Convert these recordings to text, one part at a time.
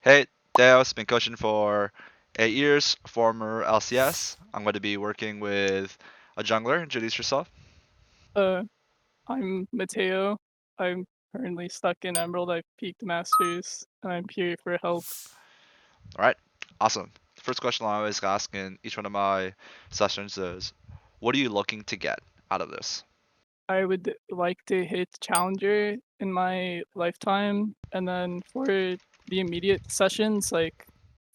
Hey, Deo's been coaching for 8 years, former LCS. I'm going to be working with a jungler. Introduce yourself. Uh, I'm Mateo. I'm currently stuck in Emerald. I've peaked Masters, and I'm here for help. All right, awesome. The first question I always ask in each one of my sessions is, what are you looking to get out of this? I would like to hit Challenger in my lifetime, and then for the immediate sessions, like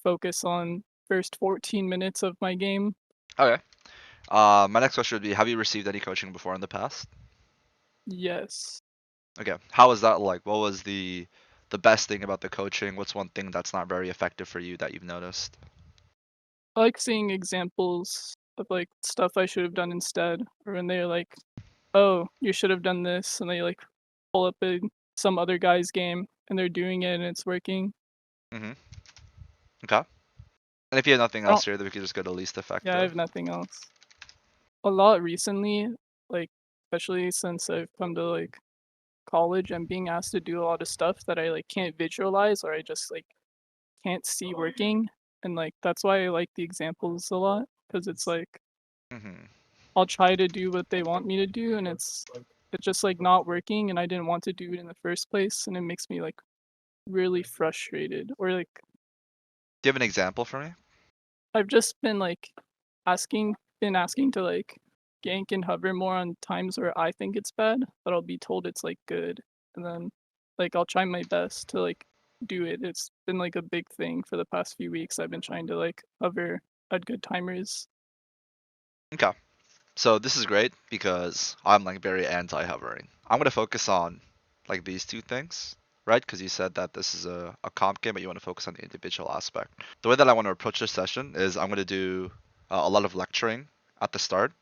focus on first 14 minutes of my game. Okay. My next question would be, have you received any coaching before in the past? Yes. Okay. How was that like? What was the best thing about the coaching? What's one thing that's not very effective for you that you've noticed? I like seeing examples of like stuff I should have done instead, or when they're like, "Oh, you should have done this," and they like pull up some other guy's game and they're doing it and it's working. Mm-hmm. Okay. And if you have nothing I don't else here, then we could just go to least Yeah, I effective. have nothing else. A lot recently, like especially since I've come to like college, I'm being asked to do a lot of stuff that I like can't visualize or I just like can't see working. And like that's why I like the examples a lot because it's like Mm-hmm. I'll try to do what they want me to do and it's just like not working and I didn't want to do it in the first place and it makes me like really frustrated or like Do you have an example for me? I've just been like asking to like gank and hover more on times where I think it's bad, but I'll be told it's like good. And then like I'll try my best to like do it. It's been like a big thing for the past few weeks. I've been trying to like hover at good timers. Okay. So this is great because I'm like very anti-hovering. I'm gonna focus on like these two things, right? Because you said that this is a comp game, but you want to focus on the individual aspect. The way that I want to approach this session is I'm gonna do a lot of lecturing at the start,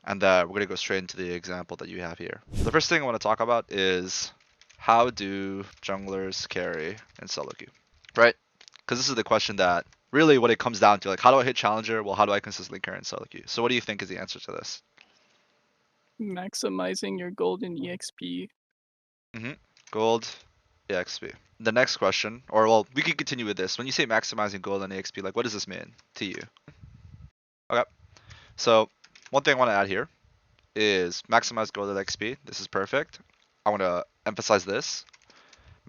and we're gonna go straight into the example that you have here. The first thing I want to talk about is how do junglers carry in solo queue, right? Because this is the question that really what it comes down to. Like, how do I hit challenger? Well, how do I consistently carry in solo queue? So what do you think is the answer to this? Maximizing your golden EXP. Mm-hmm. Gold, EXP. The next question, or well, we can continue with this. When you say maximizing gold and EXP, like what does this mean to you? Okay. So one thing I want to add here is maximize gold and XP. This is perfect. I want to emphasize this.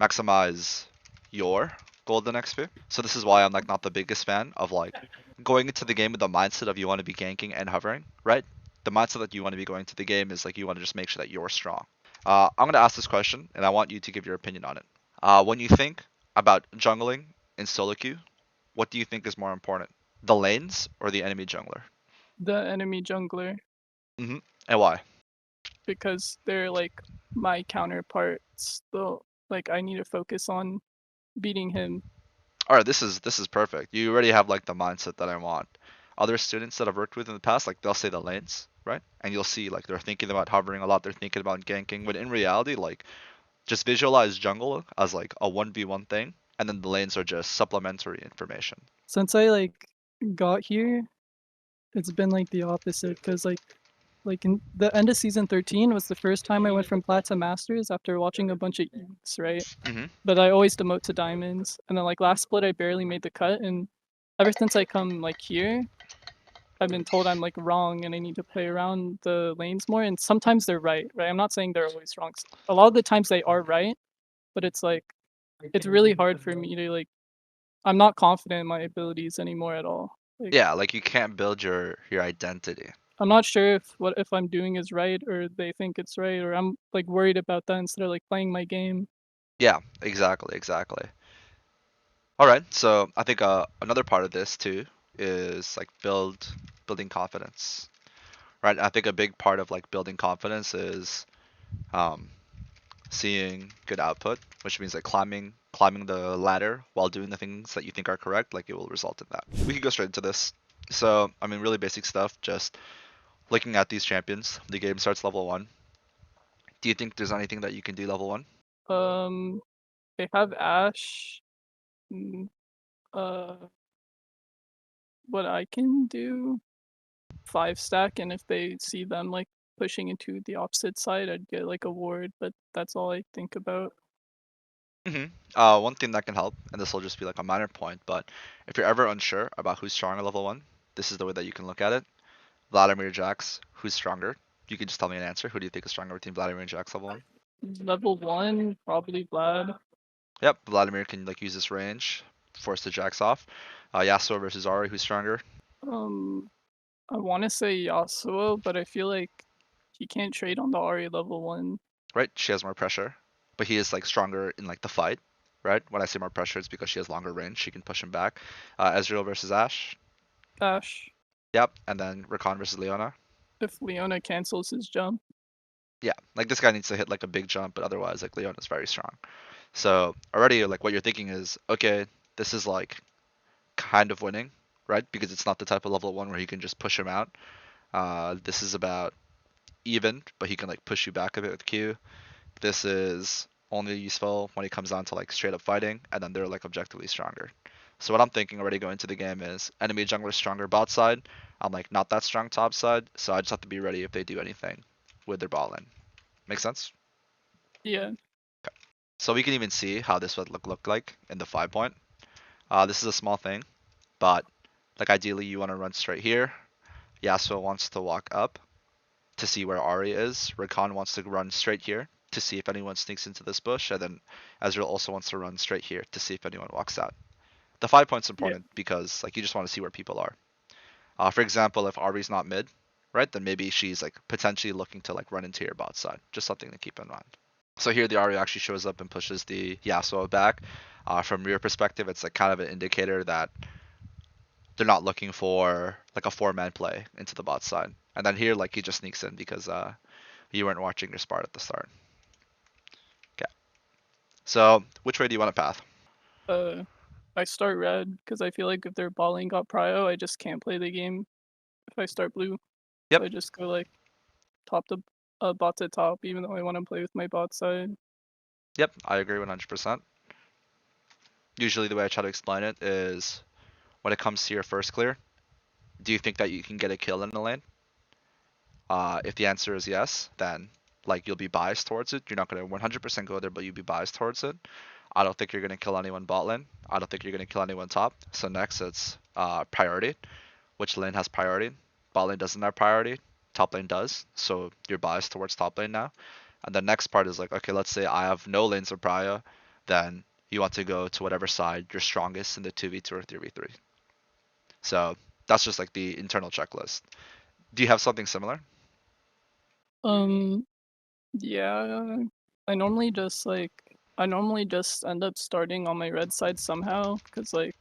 Maximize your gold and XP. So this is why I'm like not the biggest fan of like going into the game with the mindset of you want to be ganking and hovering, right? The mindset that you want to be going to the game is like you want to just make sure that you're strong. I'm going to ask this question, and I want you to give your opinion on it. When you think about jungling in solo queue, what do you think is more important, the lanes or the enemy jungler? The enemy jungler And why? because they're like my counterparts. Though like I need to focus on beating him. All right, this is perfect. You already have like the mindset that I want. Other students that I've worked with in the past, like they'll say the lanes, right? And you'll see like they're thinking about hovering a lot, they're thinking about ganking, but in reality, like just visualize jungle as like a 1v1 thing, and then the lanes are just supplementary information. Since I like got here, it's been like the opposite because like in the end of season 13 was the first time I went from plat to masters after watching a bunch of eats, right? Hmm. But I always demote to diamonds, and then like last split I barely made the cut, and ever since I come like here, I've been told I'm like wrong and I need to play around the lanes more. And sometimes they're right, right? I'm not saying they're always wrong. A lot of the times they are right, but it's like it's really hard for me to like. I'm not confident in my abilities anymore at all. Like Yeah, like you can't build your identity. I'm not sure if what if I'm doing is right or they think it's right or I'm like worried about that instead of like playing my game. Yeah, exactly, exactly. All right, so I think another part of this too is like building confidence, right? I think a big part of like building confidence is um, seeing good output, which means like climbing the ladder while doing the things that you think are correct, like it will result in that. We could go straight into this. So I mean, really basic stuff. Just looking at these champions, the game starts level one. Do you think there's anything that you can do level one? Um, they have Ash. mm, Uh, what I can do 5 stack, and if they see them like pushing into the opposite side, I'd get like a ward. But that's all I think about. One thing that can help, and this will just be like a minor point, but if you're ever unsure about who's strong at level 1, this is the way that you can look at it. Vladimir Jax, who's stronger? You can just tell me an answer. Who do you think is stronger between Vladimir and Jax level 1? Level 1, probably Vlad. Yep, Vladimir can like use this range, force the Jax off. Yasuo versus Ari, who's stronger? Um, I want to say Yasuo, but I feel like he can't trade on the Ari level 1. Right? She has more pressure, but he is like stronger in like the fight, right? When I say more pressure, it's because she has longer range. She can push him back. Ezreal versus Ashe. Ash, Yep, and then Rakan versus Leona. if Leona cancels his jump. Yeah, like this guy needs to hit like a big jump, but otherwise like Leona's very strong. So already like what you're thinking is, okay, this is like kind of winning, right? Because it's not the type of level 1 where he can just push him out. This is about even, but he can like push you back a bit with Q. This is only useful when it comes down to like straight up fighting, and then they're like objectively stronger. So what I'm thinking already going into the game is enemy jungler stronger bot side. I'm like not that strong top side, so I just have to be ready if they do anything with their ball in. Make sense? Yeah, So we can even see how this would look like in the 5 point. This is a small thing, but like ideally you want to run straight here. Yasuo wants to walk up to see where Ari is. Rakan wants to run straight here to see if anyone sneaks into this bush, and then Ezreal also wants to run straight here to see if anyone walks out. The 5 point's yeah, important because like you just want to see where people are. For example, if Ari's not mid, right, then maybe she's like potentially looking to like run into your bot side. Just something to keep in mind. So here the Ari actually shows up and pushes the Yasuo back. From your perspective, it's like kind of an indicator that they're not looking for like a 4-man play into the bot side. And then here like he just sneaks in because you weren't watching your spot at the start. Okay. So which way do you want to path? uh, I start red because I feel like if their balling got prio, I just can't play the game if I start blue. So Yep. I just go like top to bot to top, even though I want to play with my bot side. Yep. I agree 100%. Usually the way I try to explain it is when it comes to your first clear, do you think that you can get a kill in the lane? If the answer is yes, then like you'll be biased towards it. You're not going to 100% go there, but you'll be biased towards it. I don't think you're going to kill anyone bot lane. I don't think you're going to kill anyone top. So next it's priority. Which lane has priority? Bot lane doesn't have priority. Top lane does. So you're biased towards top lane now. And the next part is like, okay, let's say I have no lanes of prio, then you want to go to whatever side you're strongest in the 2v2 or 3v3. So that's just like the internal checklist. Do you have something similar? Um, yeah, I normally just like I normally just end up starting on my red side somehow because like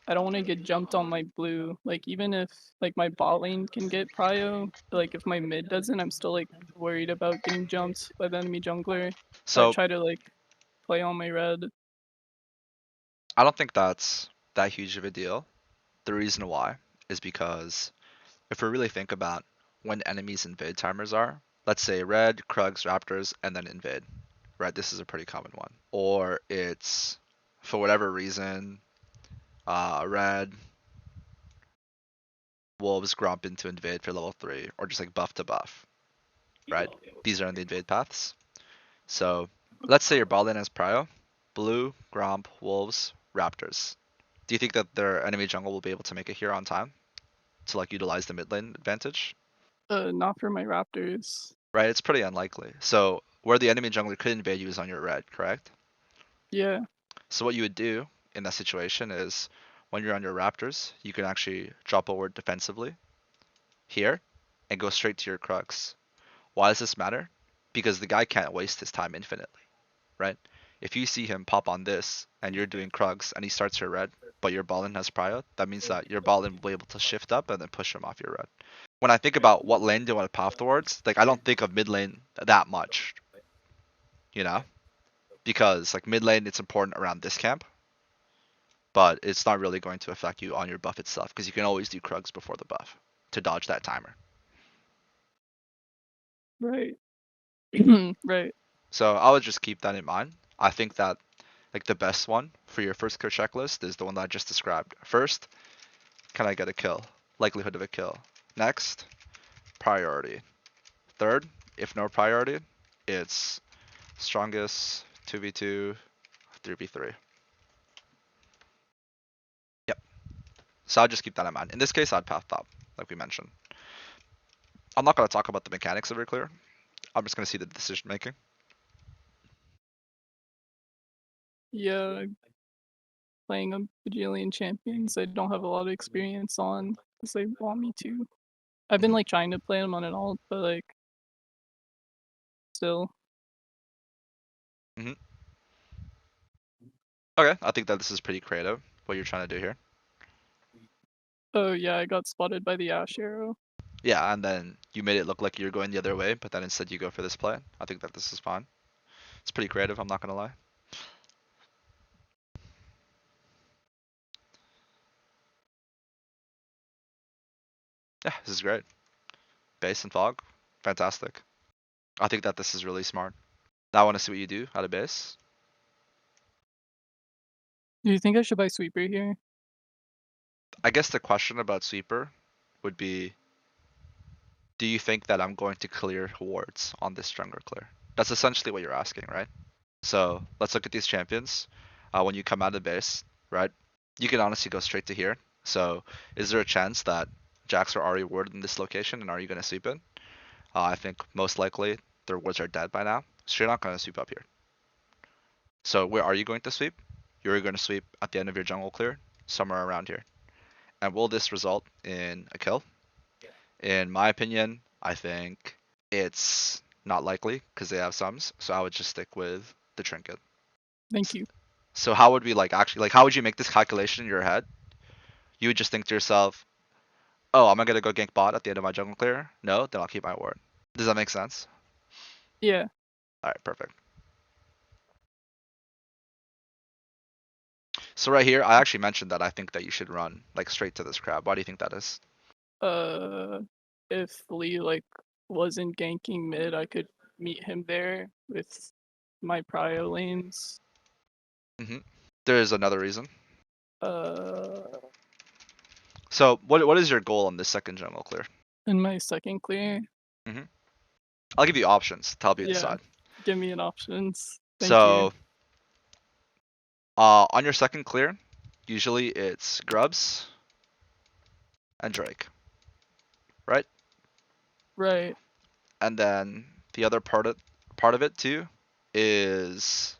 I don't want to get jumped on my blue. Like even if like my bot lane can get prio, like if my mid doesn't, I'm still like worried about getting jumped by the enemy jungler. So I So try to like play on my red. I don't think that's that huge of a deal. The reason why is because if we really think about when enemies invade timers are, let's say red, Krugs, Raptors, and then invade. Right, this is a pretty common one. Or it's for whatever reason, red, wolves, grump into invade for level 3, or just like buff to buff. Right? These are in the invade paths. So let's say your bot lane has prio, blue, gromp, wolves, raptors. Do you think that their enemy jungle will be able to make it here on time to like utilize the mid lane advantage? Not for my raptors. Right, it's pretty unlikely. So where the enemy jungler could invade you is on your red, correct? Yeah, So what you would do in that situation is when you're on your raptors, you can actually drop a ward defensively here and go straight to your crux. Why does this matter? Because the guy can't waste his time infinitely, right? If you see him pop on this and you're doing Krugs and he starts your red, but your ballin has prio, that means that your ballin will be able to shift up and then push him off your red. When I think about what lane do I want to path towards, like I don't think of mid lane that much, you know? Because like mid lane it's important around this camp, but it's not really going to affect you on your buff itself because you can always do Krugs before the buff to dodge that timer. right. Right. So I would just keep that in mind. I think that like the best one for your first clear checklist is the one that I just described. First, can I get a kill? Likelihood of a kill. Next, priority. Third, if no priority, it's strongest 2v2 3v3. Yep. So I'll just keep that in mind. In this case, I'd path top, like we mentioned. I'm not going to talk about the mechanics of your clear. I'm just going to see the decision making. Yeah, playing a bajillion champions I don't have a lot of experience on because they want me to. I've been like trying to play them on an alt, but like still. Mm-hmm. Okay, I think that this is pretty creative, what you're trying to do here. Oh yeah, I got spotted by the Ash arrow. Yeah, and then you made it look like you're going the other way, but then instead you go for this play. I think that this is fine. It's pretty creative, I'm not going to lie. Yeah, this is great. Base and fog, fantastic. I think that this is really smart. Now I want to see what you do out of base. Do you think I should buy sweeper here? I guess the question about sweeper would be, do you think that I'm going to clear wards on this jungler clear? That's essentially what you're asking, right? So let's look at these champions. When you come out of base, right? You can honestly go straight to here. So is there a chance that Jacks are already warded in this location, and are you going to sweep in? I think most likely their wards are dead by now, so you're not going to sweep up here. So where are you going to sweep? You're going to sweep at the end of your jungle clear, somewhere around here. And will this result in a kill? In my opinion, I think it's not likely because they have sums. So I would just stick with the trinket. Thank you. So how would we like actually like how would you make this calculation in your head? You would just think to yourself, "Oh, am I gonna go gank bot at the end of my jungle clear? No, then I'll keep my ward." Does that make sense? Yeah. All right, perfect. So right here, I actually mentioned that I think that you should run like straight to this crab. Why do you think that is? Uh, if Lee like wasn't ganking mid, I could meet him there with my prio lanes. Hmm. There's another reason. Uh, So what is your goal on this second jungle clear? in my second clear, Hmm. I'll give you options to help you yeah, decide. give me an options. Thank you. So on your second clear, usually it's Grubs and Drake, right? Right. And then the other part of it too is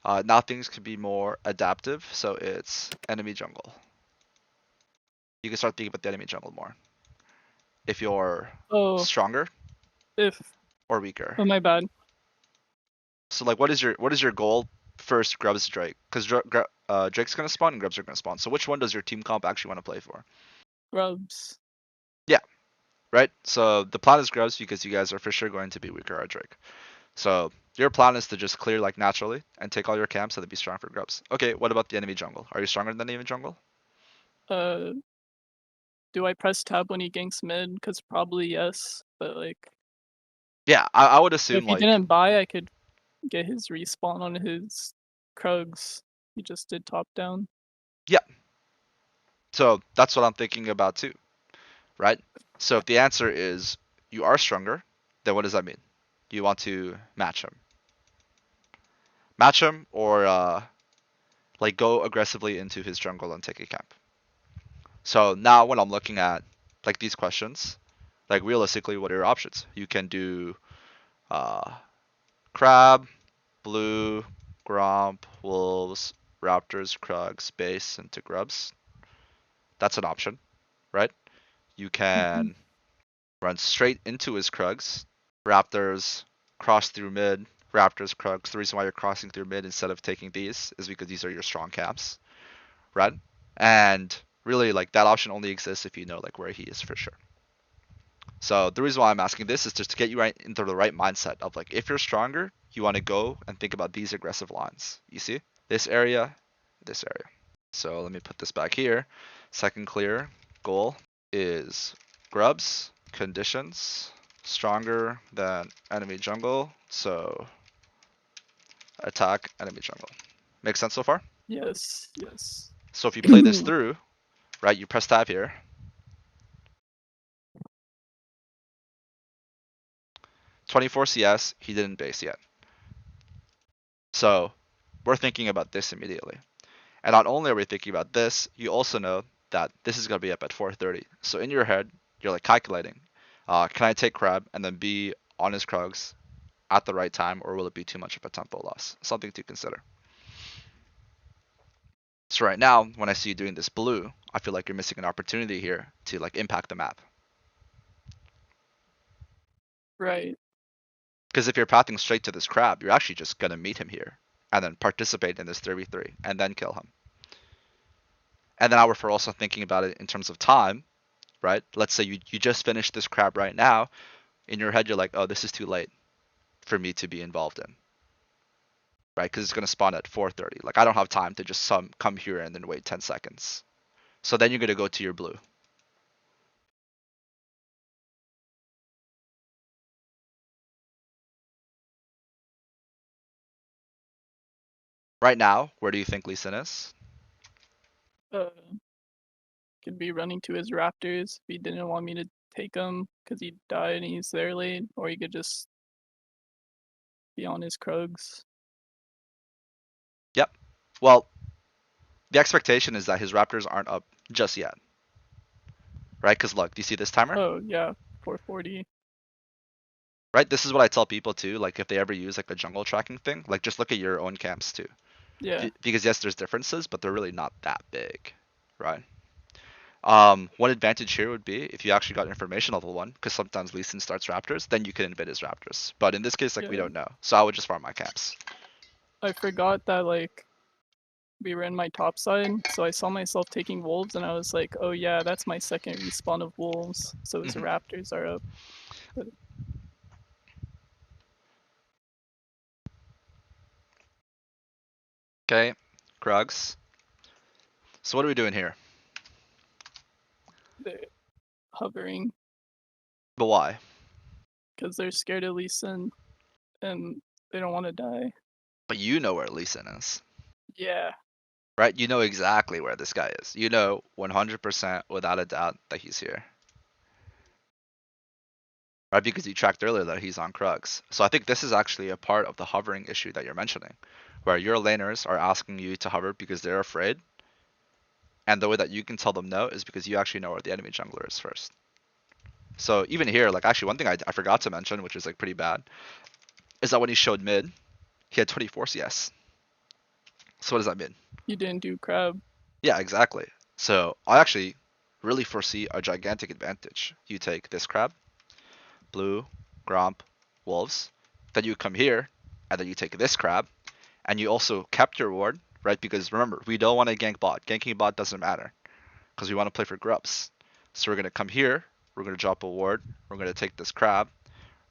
now things can be more adaptive. So it's enemy jungle. You can start thinking about the enemy jungle more. If you're Oh, stronger if or weaker. oh my bad. So like, what is your goal? First, Grubs Drake, because Drake's gonna spawn and Grubs are gonna spawn. So which one does your team comp actually want to play for? Grubs. Yeah, right. So the plan is Grubs because you guys are for sure going to be weaker at Drake. So your plan is to just clear like naturally and take all your camps and then be strong for Grubs. Okay, what about the enemy jungle? Are you stronger than the enemy jungle? Uh, do I press tab when he ganks mid? Cause probably yes, but like Yeah, I would if assume he like didn't buy, I could get his respawn on his Krugs. He just did top down. yeah. So that's what I'm thinking about too, right? So if the answer is you are stronger, then what does that mean? You want to match him, or like go aggressively into his jungle and take a camp. So now when I'm looking at like these questions, like realistically, what are your options? You can do uh, crab, blue, gromp, wolves, raptors, krugs, base, into grubs. That's an option, right? You Hmm. can run straight into his krugs, raptors, cross through mid, raptors, krugs. The reason why you're crossing through mid instead of taking these is because these are your strong camps, right? And really, like that option only exists if you know like where he is for sure. So the reason why I'm asking this is just to get you right into the right mindset of like if you're stronger, you want to go and think about these aggressive lines. You see? This area, this area. So let me put this back here. Second clear goal is grubs, conditions, stronger than enemy jungle. So attack enemy jungle. Make sense so far? Yes, yes. So if you play this through, right, you press tab here. 24 CS, he didn't base yet. So we're thinking about this immediately. And not only are we thinking about this, you also know that this is going to be up at 4:30. So in your head, you're like calculating, can I take Crab and then be on his Krugs at the right time, or will it be too much of a tempo loss? Something to consider. So right now, when I see you doing this blue, I feel like you're missing an opportunity here to like impact the map. Right. Because if you're pathing straight to this Crab, you're actually just gonna meet him here and then participate in this 3v3 and then kill him. And then we're also thinking about it in terms of time, right? Let's say you just finished this Crab right now. In your head, you're like, oh, this is too late for me to be involved in, right? Because it's gonna spawn at 4:30. Like I don't have time to just come here and then wait 10 seconds. So then you're gonna go to your blue. Right now, where do you think Lee Sin is? Uh, could be running to his Raptors if he didn't want me to take him because he died and he's there late, or he could just be on his Krugs. Yep. Well, the expectation is that his Raptors aren't up just yet, right? Because look, do you see this timer? Oh yeah, 440. Right? This is what I tell people too. Like if they ever use like a jungle tracking thing, like just look at your own camps too. Yeah, Because yes, there's differences, but they're really not that big, right? One advantage here would be if you actually got information level one, because sometimes Lee Sin starts Raptors, then you can invade his Raptors. But in this case, like we yeah. don't know, so I would just farm my camps. I forgot that like we were in my top side, so I saw myself taking wolves, and I was like, oh yeah, that's my second respawn of wolves. So his Mhm. Raptors are up. But Okay, Krugs. So what are we doing here? they're hovering But why? because they're scared of Lee Sin and they don't want to die. But you know where Lee Sin is, Yeah, right? You know exactly where this guy is. You know 100% without a doubt that he's here, right? Because you tracked earlier that he's on Krugs. So I think this is actually a part of the hovering issue that you're mentioning, where your laners are asking you to hover because they're afraid, and the way that you can tell them no is because you actually know where the enemy jungler is first. So even here, like actually one thing I forgot to mention, which is like pretty bad, is that when he showed mid, he had 24 CS. So what does that mean? you didn't do crab. Yeah, exactly. So I actually really foresee a gigantic advantage. You take this crab, blue, gromp, wolves, then you come here, and then you take this crab, and you also kept your ward, right? Because remember, we don't want to gank bot. Ganking bot doesn't matter, because we want to play for grubs. So we're going to come here, we're going to drop a ward, we're going to take this crab,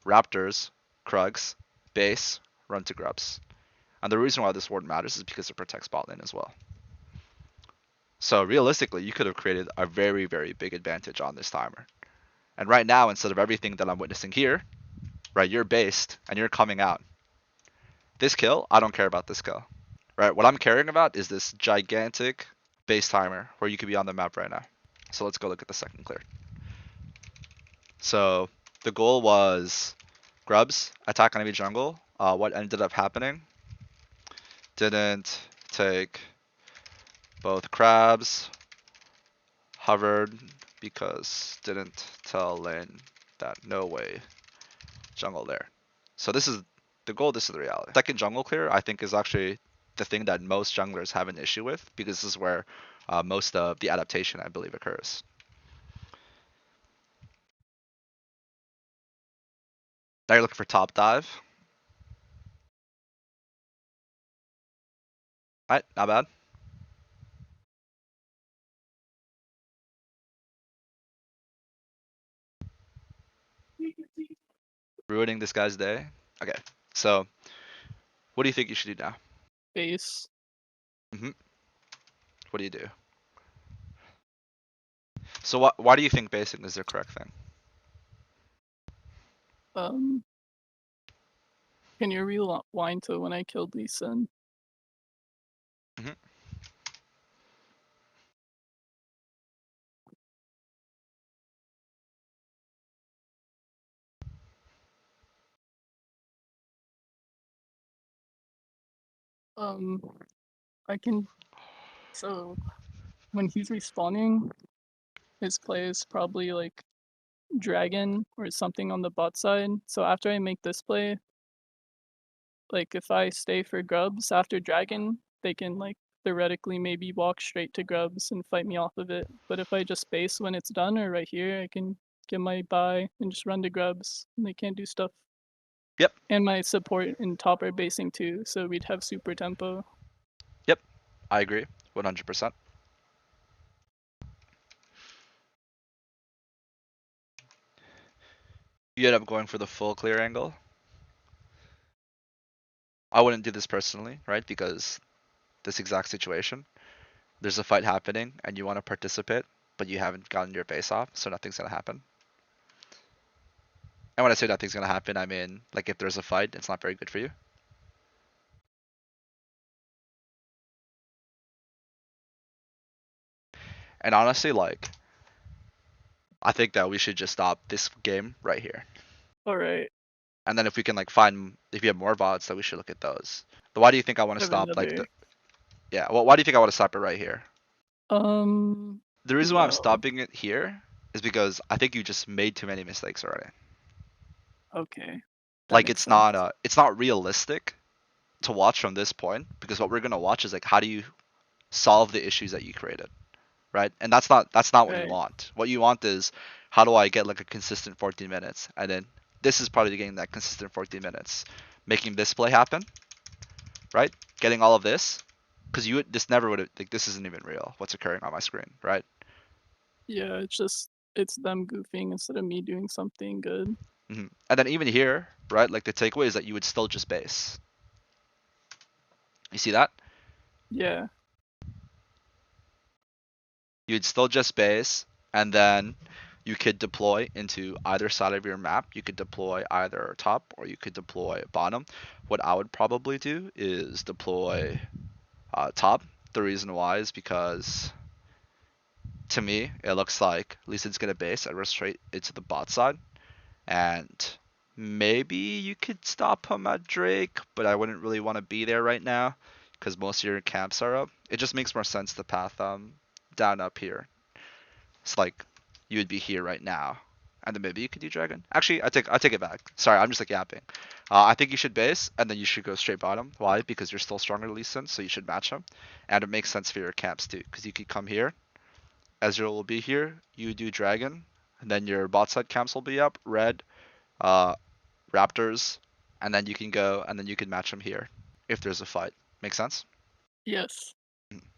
raptors, krugs, base, run to grubs. And the reason why this ward matters is because it protects bot lane as well. So realistically, you could have created a very, very big advantage on this timer. And right now, instead of everything that I'm witnessing here, right, you're based and you're coming out. This kill, I don't care about this kill. Right, what I'm caring about is this gigantic base timer where you could be on the map right now. So let's go look at the second clear. So the goal was grubs, attack enemy jungle. What ended up happening? Didn't take both crabs, hovered because didn't tell lane that no way jungle there. So this is the goal, this is the reality. Second jungle clear I think is actually the thing that most junglers have an issue with because this is where most of the adaptation I believe occurs. Now you're looking for top dive. Alright, not bad. Ruining this guy's day. Okay, so what do you think you should do now? Base. hmm What do you do? So why do you think basing is the correct thing? Um, can you rewind to when I killed Lee Sin? hmm Um, I can. So when he's respawning, his play is probably like dragon or something on the bot side. So after I make this play, like if I stay for grubs after dragon, they can like theoretically maybe walk straight to grubs and fight me off of it. But if I just base when it's done or right here, I can get my buy and just run to grubs and they can't do stuff. Yep. And my support and top are basing too, so we'd have super tempo. Yep. I agree. 100%. You end up going for the full clear angle. I wouldn't do this personally, right? Because this exact situation, there's a fight happening and you want to participate, but you haven't gotten your base off, so nothing's gonna happen. And when I say nothing's gonna happen, I mean like if there's a fight, it's not very good for you. And honestly, like I think that we should just stop this game right here. All right, And then if we can like find if you have more VODs, then we should look at those. But why do you think I want I to have stop like the another. yeah, well why do you think I want to stop it right here? The reason why I'm Well, stopping it here is because I think you just made too many mistakes already. okay, that Like makes sense. it's not realistic to watch from this point because what we're gonna watch is like how do you solve the issues that you created, right? And that's not what you Right. want. What you want is how do I get like a consistent 14 minutes, and then this is probably getting that consistent 14 minutes, making this play happen, right? Getting all of this, because you this never would have like this isn't even real. What's occurring on my screen, right? Yeah, it's them goofing instead of me doing something good. And then even here, right? Like the takeaway is that you would still just base. You see that? Yeah. You'd still just base, and then you could deploy into either side of your map. You could deploy either top or you could deploy bottom. What I would probably do is deploy top. The reason why is because to me it looks like Lee Sin's gonna base and run straight into the bot side, and maybe you could stop him at Drake, but I wouldn't really want to be there right now because most of your camps are up. It just makes more sense to path down up here. It's like you would be here right now, and then maybe you could do dragon. Actually, I take it back. Sorry, I'm just like yapping. I think you should base, and then you should go straight bottom. Why? Because you're still stronger than Lee Sin, so you should match him, and it makes sense for your camps too, because you could come here. Ezreal will be here. You do dragon, and then your bot side camps will be up. Red, uh, Raptors, and then you can go, and then you can match them here if there's a fight. Make sense? Yes.